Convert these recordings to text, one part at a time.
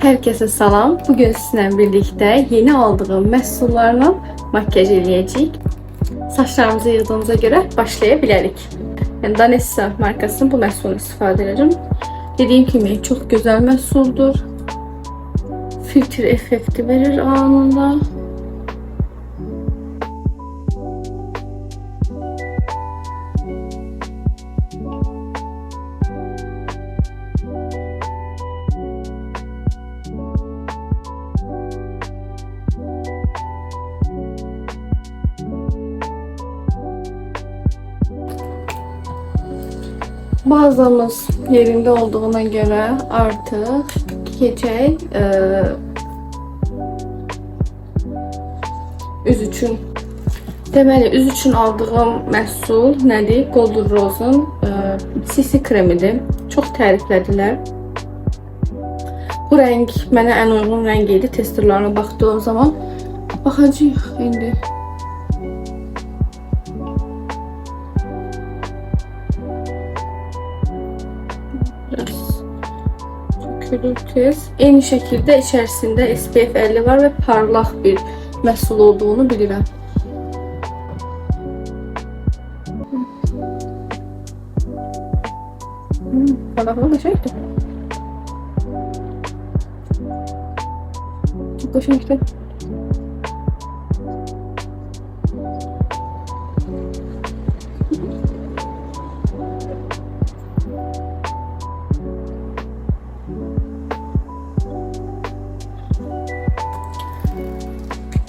Herkese salam. Bugün sizinle birlikte yeni aldığım məhsullarla makyaj eləyəcəyik. Saçlarımızı yığdığımıza göre başlayabiliriz. Yani Danessa markasının bu məhsulunu istifadə edirəm. Dediğim kimi çok güzel məhsuldur. Filtre efekti verir anında. Bazamız yerinde olduğuna göre artık gece üz üçün. Deməli, üz üçün aldığım məhsul nədir? Golden Rose'un CC kremidir. Çox təriflədilər. Bu rəng mənə ən uyğun rəng idi. Testerlarına baxdığım zaman. Baxacağıq indi. Eyni şekilde içerisinde SPF 50 var ve parlak bir məhsul olduğunu bilirəm. Parlaqlığı qəşəngdir. Çox qəşəngdir.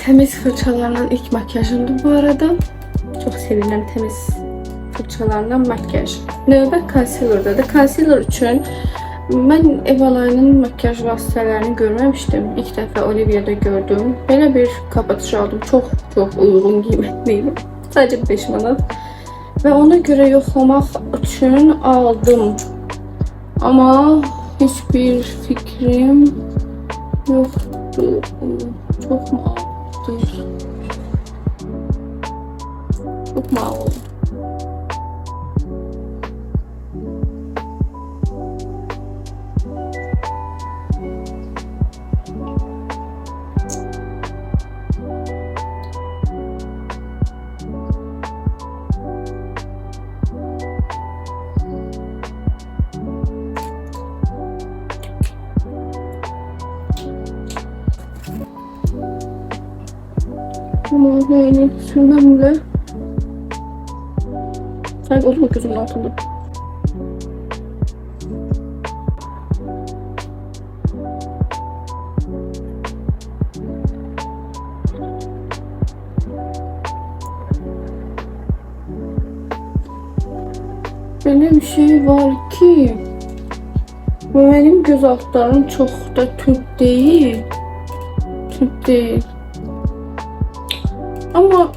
Temiz fırçalarla ilk makyajımdı bu arada. Çok sevilen temiz fırçalarla makyaj. Növbət concealer'dadır. Concealer üçün mən Evalay'ın makyaj vasitələrini görməmişdim. İlk dəfə Olivia'da gördüm. Belə bir kapatıcı aldım. Çok uygun, qiymətliydi. Sadece 5 manat. Ve ona göre yoxlamaq üçün aldım. Ama hiçbir fikrim yoktu. Çok mu aldım? Çok mal oldu. Ama yani şundan bile sanki o da gözümün altında. Böyle bir şey var ki benim göz altlarım çok da tüp değil. Ama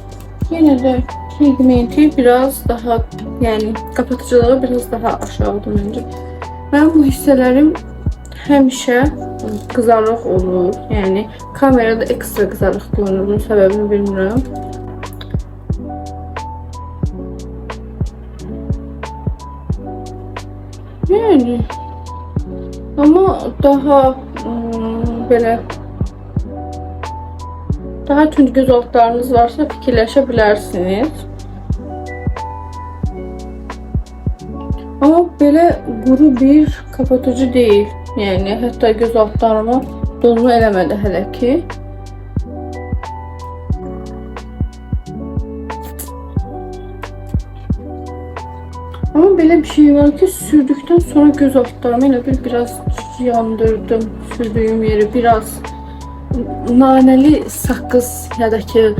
yine de pigmenti biraz daha, yani kapatıcılığı biraz daha aşağıdır bence. Ben bu hisselerim həmişə kızarıq olur. Yani kamerada ekstra kızarıq görünür. Bunun sebebini bilmirəm. Yani ama daha böyle daha tünd göz altlarınız varsa fikirləşebilirsiniz. Ama böyle quru bir kapatıcı değil. Yani hatta göz altlarıma dolma eləmədi hələ ki. Ama böyle bir şey var ki sürdükten sonra göz altlarımı elə biraz yandırdım. Sürdüğüm yeri biraz naneli sakız ya da ki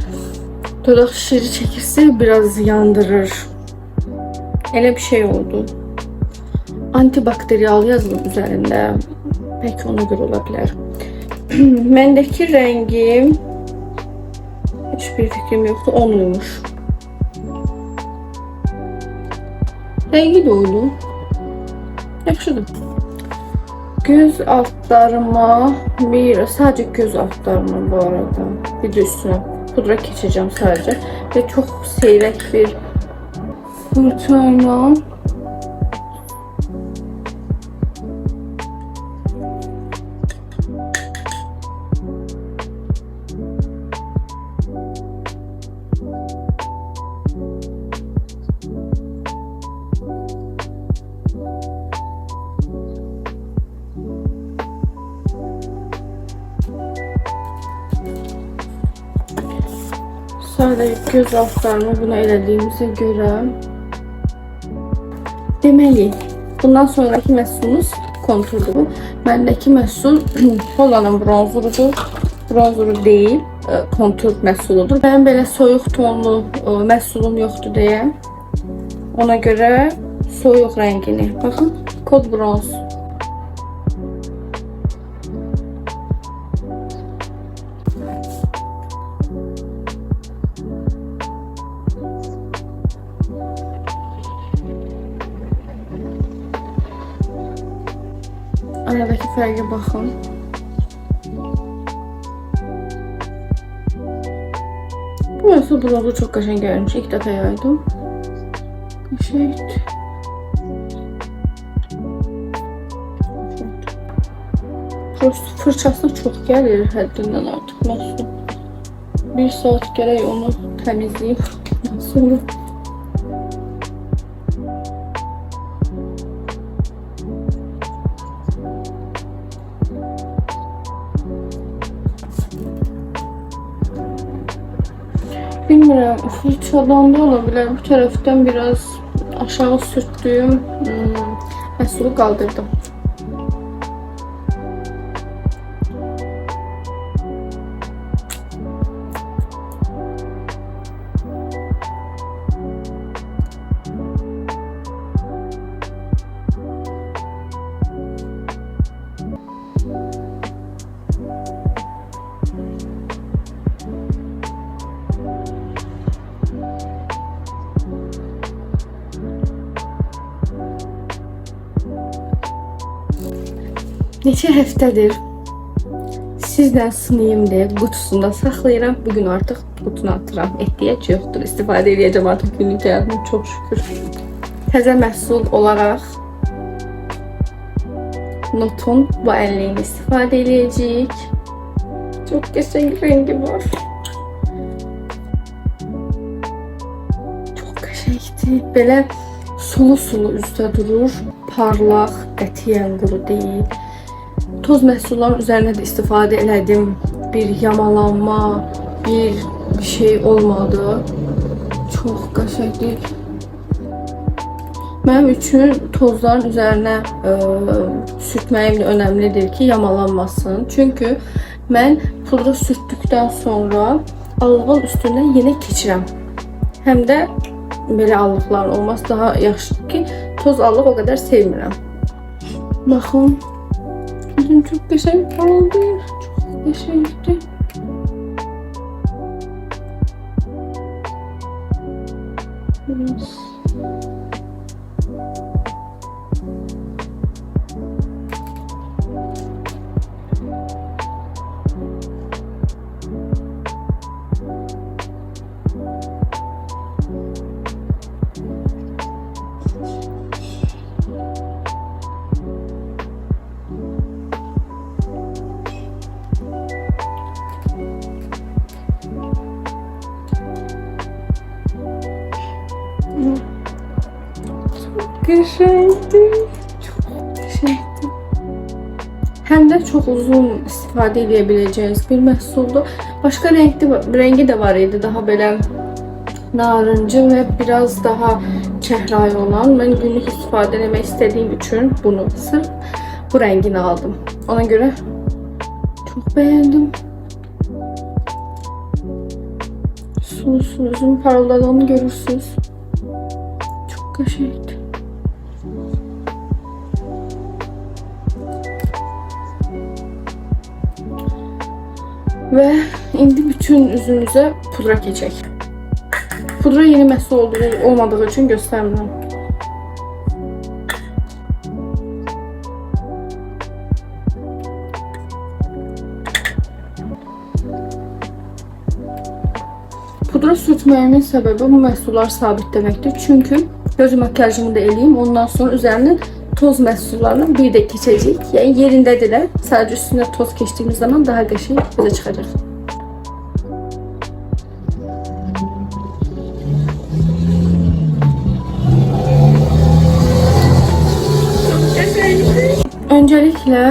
dodaq şişiri çekirse biraz yandırır. Öyle bir şey oldu. Antibakteriyal yazılım üzerinde. Belki ona göre olabilir. Mendeki rengim hiçbir fikrim yoktu. 10'luymuş. Rengi de oydu. Yaxşıdır. Göz altlarıma sadece göz altlarıma bu arada bir de üstüne pudra geçeceğim sadece ve çok seyrek bir fırçayla Sadece göz altlarımı buna elədiyimizə görə deməli, bundan sonraki məhsulumuz konturdur. Məndəki məhsul Hollanın bronzurudur. Bronzuru deyil, kontur məhsuludur. Mənim belə soyuq tonlu məhsulum yoxdur deyə. Ona görə soyuq rəngini. Baxın, kod bronz. Aradaki fərqə baxın. Bu məhsul bronzu çox qəşəng gəlmiş. İlk dəfə yaydım. Qəşəngdir. Fırçası çox gəlir həddindən artıq məhsul. 1 saat gərək onu təmizləyib məhsulu. Bilmirəm, fırçadan da ola bilər. Bu tərəfdən biraz aşağı sürtdüyüm məhsulu qaldırdım. Neçə həftədir sizlə sınayım deyə qutusunda saxlayıram. Bugün artıq qutuna atıram. Ehtiyac yoxdur. İstifadə edəcəm artıq günlük həyatımda, çox şükür. Təzə məhsul olaraq Notun bu əlliğini istifadə edəcəyik. Çox qəşəng rəngi var. Çox qəşəngdir. Belə sulu üzdə durur. Parlaq, qətiyyən quru deyil. Toz məhsulların üzərinə də istifadə elədim. Bir yamalanma, bir şey olmadı. Çox qəşəngdir. Mənim üçün tozların üzərinə sürtməyim də önəmlidir ki, yamalanmasın. Çünki mən pudra sürtdükdən sonra allığın üstündən yenə keçirəm. Həm də belə allıqlar olmaz, daha yaxşıdır ki, toz allıq o qədər sevmirəm. Baxın. Yüzüm çok qəşəng parıldayır. Çok qəşəngdir. Qəşəngdir. Çox qəşəngdir. Həm də çox uzun istifadə edə biləcəyiniz bir məhsuldur. Başqa rəngi də var idi, daha belə narıncı və biraz daha çəhrayı olan. Mən günlük istifadə etmək istədiyim üçün bunu sırf bu rəngini aldım. Ona görə çox bəyəndim. Sulu üzüm parıldadığını görürsünüz. Çox qəşəngdir. Və indi bütün üzünüzə pudra keçək. Pudra yeni məhsul olmadığı üçün göstərmirəm. Pudra sürtməyimin səbəbi bu məhsullar sabitləməkdir. Çünki göz makyajımı da eləyim, ondan sonra üzərinə toz məhsullarla bir də keçəcək. Yəni yerindədirlər. Sadəcə üstünə toz keçdiyimiz zaman daha qəşəng bizə çıxacaq. Öncəliklə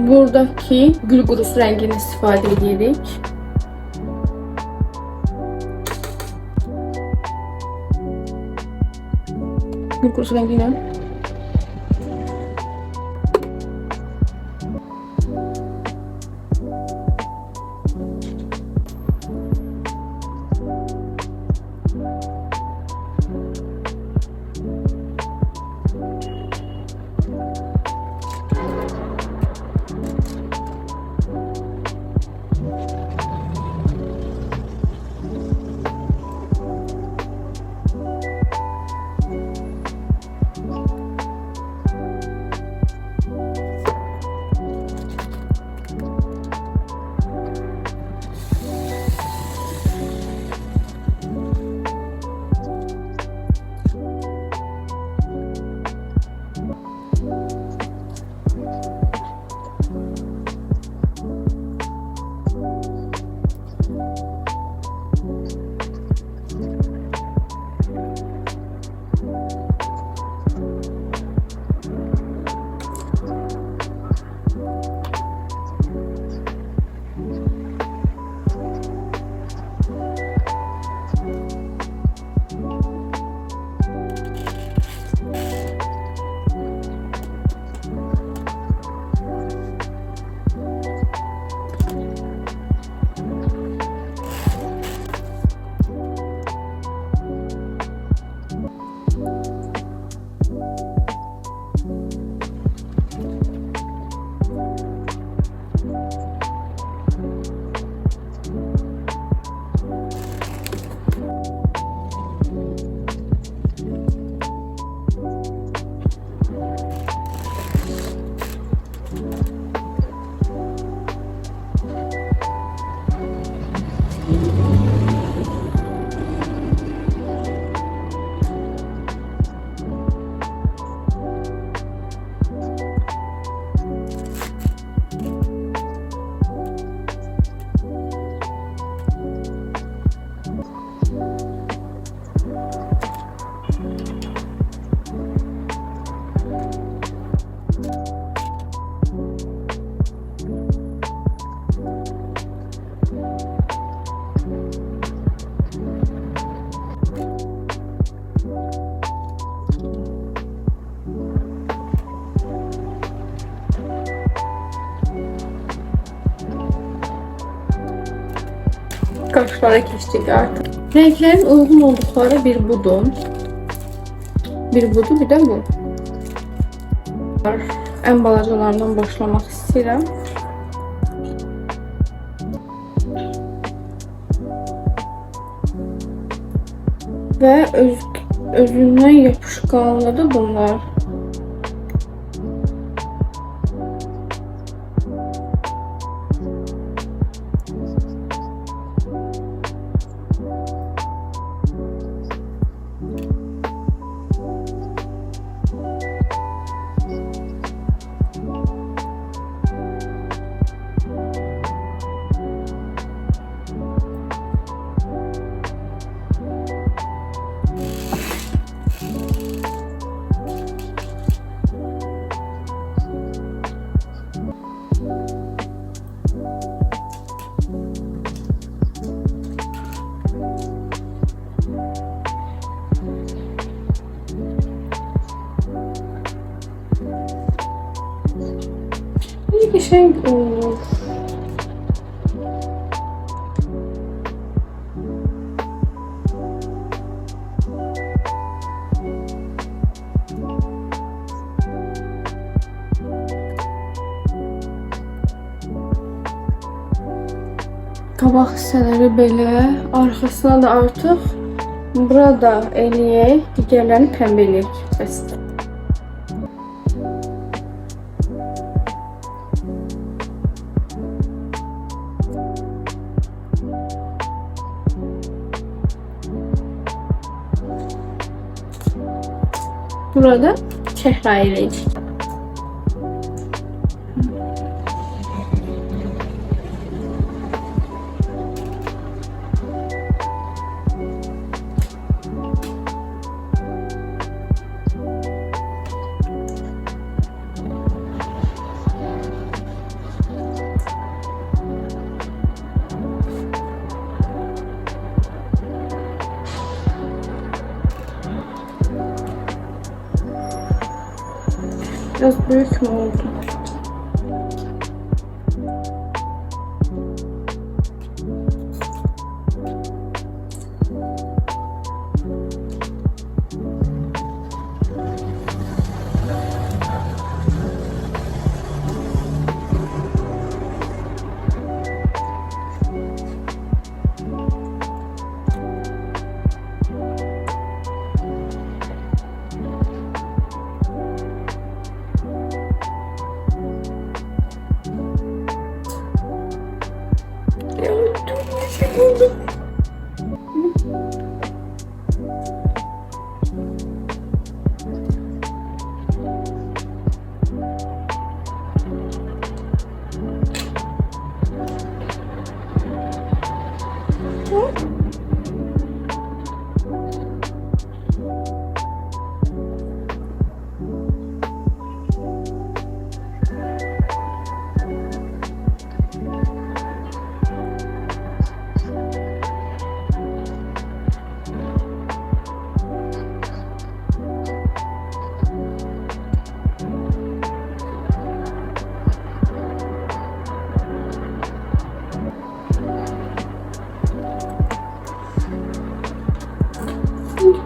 buradakı gül qurusu rəngini istifadə edirik. Gül kurusu rengiyle. Kaşlara geçtik artık. Renklerin uygun oldukları bir budur. Bir de bu. En balacalarından başlamak istedim. Ve özündən yapışkanlıdır bunlar. Bir şey olur. Qabaq hissələri belə, arxasına da artıq burada eləyək, digərlərini pəmbə eləyək. Bəsdir. Burada çehra eləyəcək. Biraz büyük mü oldu?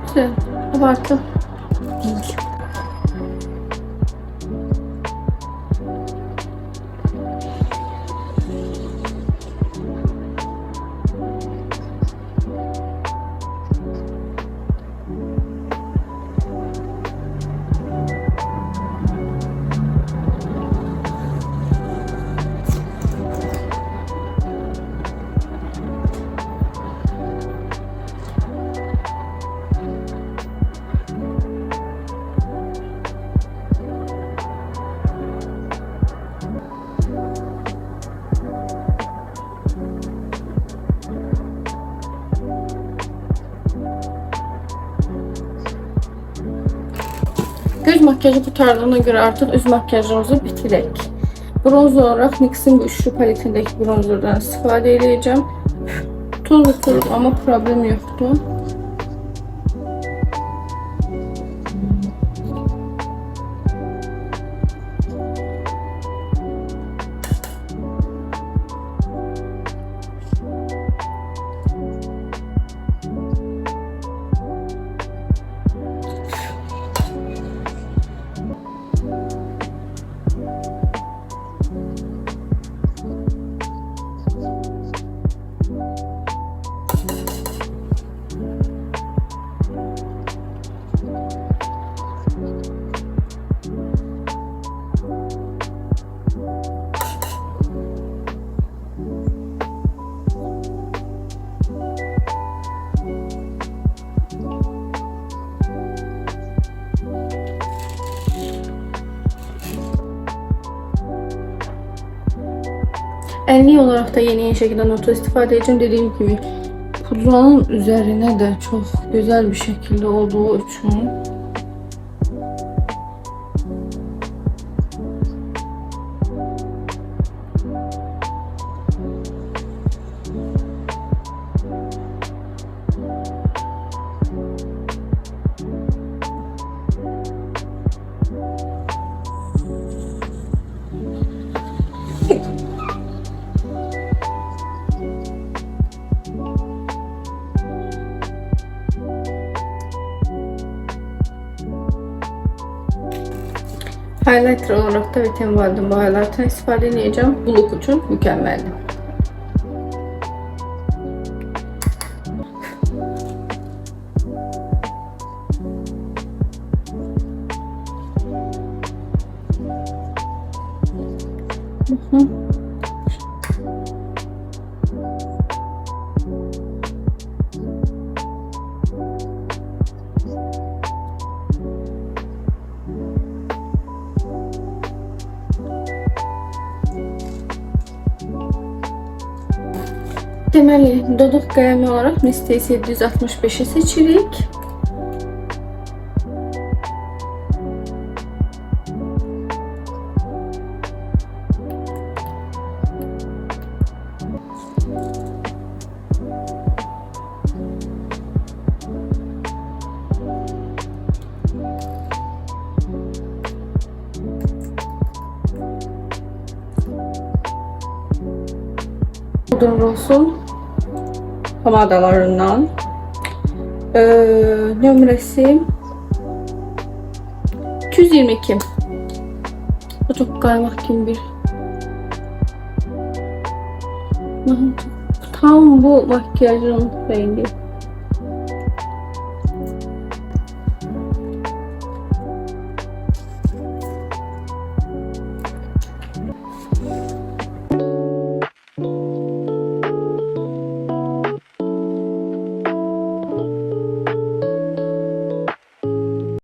Güzel. Abartı değil. Göz makyajı qurtardığına göre artık üz makyajımızı bitirək. Bronzer olarak NYX'in bu üçlü paletindeki bronzerdan istifadə edeceğim. Toz oturur ama problem yoktu. Enli olarak da yeni şekilde notu istifade edeceğim. Dediğim gibi pudranın üzerine de çok güzel bir şekilde olduğu için highlighter olarak da Wet n Wild'ın bu highlighter'ı istifade edeceğim. Bu look için mükemmeldi. Deməli, dodaq qələmi olaraq Mister 765'i seçirik. Pudra olsun. Pomadalarından. Nömrəsi 222. Bu çok kaymak kimi bir. Tam bu makyajın rengi.